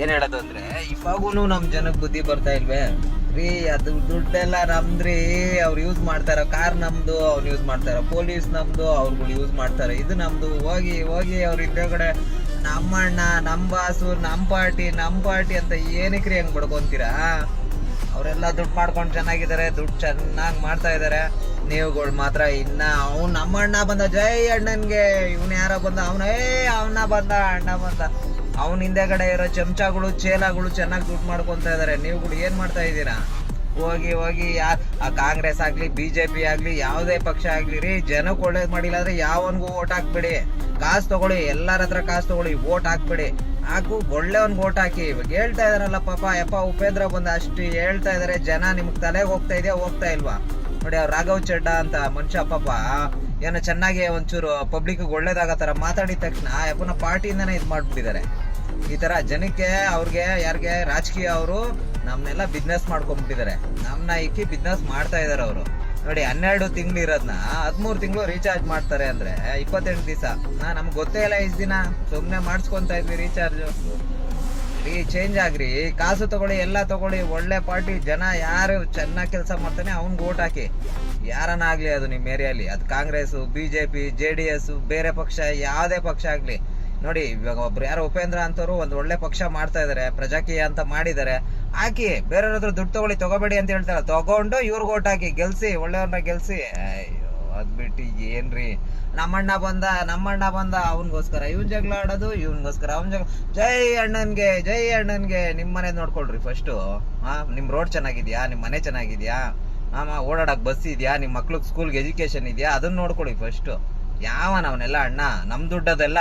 ಏನ್ ಹೇಳೋದು ಅಂದ್ರೆ ಇವಾಗೂನು ನಮ್ ಜನಕ್ ಬುದ್ಧಿ ಬರ್ತಾ ಇಲ್ವೇ ರೀ? ಅದು ದುಡ್ಡೆಲ್ಲ ನಮ್ದ್ರಿ, ಅವ್ರು ಯೂಸ್ ಮಾಡ್ತಾರ. ಕಾರ್ ನಮ್ದು, ಅವ್ರು ಯೂಸ್ ಮಾಡ್ತಾರ. ಪೊಲೀಸ್ ನಮ್ದು, ಅವ್ರುಗಳು ಯೂಸ್ ಮಾಡ್ತಾರೆ. ಇದು ನಮ್ದು. ಹೋಗಿ ಹೋಗಿ ಅವ್ರ ಹಿಂದೆಗಡೆ ನಮ್ಮಣ್ಣ, ನಮ್ ಬಾಸು, ನಮ್ ಪಾರ್ಟಿ ಅಂತ ಏನಕ್ರಿ ಹಂಗ್ ಬಡ್ಕೊಂತೀರಾ? ಅವರೆಲ್ಲ ದುಡ್ಡು ಮಾಡ್ಕೊಂಡು ಚೆನ್ನಾಗಿದ್ದಾರೆ, ದುಡ್ಡು ಚೆನ್ನಾಗಿ ಮಾಡ್ತಾ ಇದಾರೆ. ನೀವುಗಳು ಮಾತ್ರ ಇನ್ನ ಅವ್ನು ನಮ್ಮ ಅಣ್ಣ ಬಂದ, ಜೈ ಅಣ್ಣನ್ಗೆ. ಇವನ್ ಯಾರ ಬಂದ, ಅವನ ಬಂದ, ಅಣ್ಣ ಬಂದ. ಅವನ ಹಿಂದೆಗಡೆ ಇರೋ ಚಮಚಗಳು, ಚೇಲಾಗಳು ಚೆನ್ನಾಗಿ ದುಡ್ಡು ಮಾಡ್ಕೊಂತ ಇದಾರೆ. ನೀವುಗಳು ಏನ್ ಮಾಡ್ತಾ ಇದ್ದೀರಾ? ಹೋಗಿ ಹೋಗಿ ಆ ಕಾಂಗ್ರೆಸ್ ಆಗ್ಲಿ, ಬಿಜೆಪಿ ಆಗ್ಲಿ, ಯಾವುದೇ ಪಕ್ಷ ಆಗ್ಲಿ ರೀ, ಜನಕ್ಕೆ ಒಳ್ಳೇದ್ ಮಾಡಿಲ್ಲ ಅಂದ್ರೆ ಯಾವನ್ಗೂ ಓಟ್ ಹಾಕ್ಬೇಡಿ. ಕಾಸು ತಗೊಳ್ಳಿ, ಎಲ್ಲಾರ ಹತ್ರ ಕಾಸು ತಗೊಳ್ಳಿ, ಓಟ್ ಹಾಕ್ಬೇಡಿ. ಹಾಕು, ಒಳ್ಳೆಯವನ್ಗೆ ಓಟ್ ಹಾಕಿ. ಇವಾಗ ಹೇಳ್ತಾ ಇದಾರಲ್ಲ ಪಾಪ, ಉಪೇಂದ್ರ ಬಂದ ಅಷ್ಟು ಹೇಳ್ತಾ ಇದಾರೆ. ಜನ ನಿಮ್ಗೆ ತಲೆಗೆ ಹೋಗ್ತಾ ಇದೆಯಾ, ಹೋಗ್ತಾ ಇಲ್ವಾ? ನೋಡಿ, ಅವ್ರು ರಾಘವ್ ಚಡ್ಡಾ ಅಂತ ಮನುಷ್ಯ ಪಾಪ ಏನೋ ಚೆನ್ನಾಗಿ ಒಂಚೂರು ಪಬ್ಲಿಕ್ ಒಳ್ಳೇದಾಗತ್ತಾರ ಮಾತಾಡಿದ ತಕ್ಷಣ ಯಪ್ಪನ ಪಾರ್ಟಿಯಿಂದಾನೆ ಇದ್ ಮಾಡ್ಬಿಟ್ಟಿದ್ದಾರೆ. ಈ ತರ ಜನಕ್ಕೆ, ಅವ್ರಿಗೆ, ಯಾರಿಗೆ ರಾಜಕೀಯ ಅವರು ನಮ್ನೆಲ್ಲ ಬಿಸ್ನೆಸ್ ಮಾಡ್ಕೊಂಡ್ಬಿಟ್ಟಿದ್ದಾರೆ. ನಮ್ನ ಇಕ್ಕಿ ಬಿಸ್ನೆಸ್ ಮಾಡ್ತಾ ಇದಾರೆ ಅವರು. ನೋಡಿ, 12 ತಿಂಗಳು ಇರೋದ್ನ 13 ತಿಂಗಳು ರೀಚಾರ್ಜ್ ಮಾಡ್ತಾರೆ ಅಂದ್ರೆ 28 ದಿವಸ. ನಮ್ಗೆ ಗೊತ್ತೇ ಇಲ್ಲ. ಇಷ್ಟು ದಿನ ಸುಮ್ನೆ ಮಾಡಿಸ್ಕೊಂತ ಇದ್ವಿ ರೀಚಾರ್ಜ್. ಚೇಂಜ್ ಆಗ್ರಿ, ಕಾಸು ತಗೊಳ್ಳಿ, ಎಲ್ಲ ತಗೊಳ್ಳಿ. ಒಳ್ಳೆ ಪಾರ್ಟಿ, ಜನ ಯಾರು ಚೆನ್ನಾಗಿ ಕೆಲಸ ಮಾಡ್ತಾನೆ ಅವ್ನ್ಗೆ ಓಟ್ ಹಾಕಿ. ಯಾರನ್ನ ಆಗ್ಲಿ, ಅದು ನಿಮ್ಮ ಏರಿಯಲ್ಲಿ, ಅದು ಕಾಂಗ್ರೆಸ್, ಬಿಜೆಪಿ, JDS, ಬೇರೆ ಪಕ್ಷ, ಯಾವುದೇ ಪಕ್ಷ ಆಗ್ಲಿ. ನೋಡಿ, ಇವಾಗ ಒಬ್ರು ಯಾರೋ ಉಪೇಂದ್ರ ಅಂತವ್ರು ಒಂದ್ ಒಳ್ಳೆ ಪಕ್ಷ ಮಾಡ್ತಾ ಇದಾರೆ, ಪ್ರಜಾಕೀಯ ಅಂತ ಮಾಡಿದಾರೆ. ಹಾಕಿ, ಬೇರೆಯವ್ರ ಹತ್ರ ದುಡ್ಡು ತಗೊಬೇಡಿ ಅಂತ ಹೇಳ್ತಾರೆ. ತಗೊಂಡು ಇವ್ರಿಗೆ ಓಟ್ ಹಾಕಿ, ಗೆಲ್ಸಿ, ಒಳ್ಳೆಯವ್ರನ್ನ ಗೆಲ್ಸಿ. ಅಯ್ಯೋ, ಅದ್ ಬಿಟ್ಟು ಏನ್ರಿ? ನಮ್ಮಣ್ಣ ಬಂದ ಅವನ್ಗೋಸ್ಕರ ಇವನ್ ಜಗಳ ಆಡೋದು, ಇವನ್ಗೋಸ್ಕರ ಅವನ್ ಜಗಳ. ಜೈ ಅಣ್ಣನ್ಗೆ. ನಿಮ್ ಮನೆ ನೋಡ್ಕೊಳ್ರಿ ಫಸ್ಟ್. ನಿಮ್ ರೋಡ್ ಚೆನ್ನಾಗಿದ್ಯಾ, ನಿಮ್ ಮನೆ ಚೆನ್ನಾಗಿದ್ಯಾ, ಓಡಾಡಕ್ ಬಸ್ ಇದೆಯಾ, ನಿಮ್ ಮಕ್ಳಿಗೆ ಸ್ಕೂಲ್ಗೆ ಎಜುಕೇಶನ್ ಇದೆಯಾ, ಅದನ್ನ ನೋಡ್ಕೊಳ್ಳಿ ಫಸ್ಟ್. ಯಾವನ ಅವನೆಲ್ಲ ಅಣ್ಣ? ನಮ್ ದುಡ್ಡದೆಲ್ಲ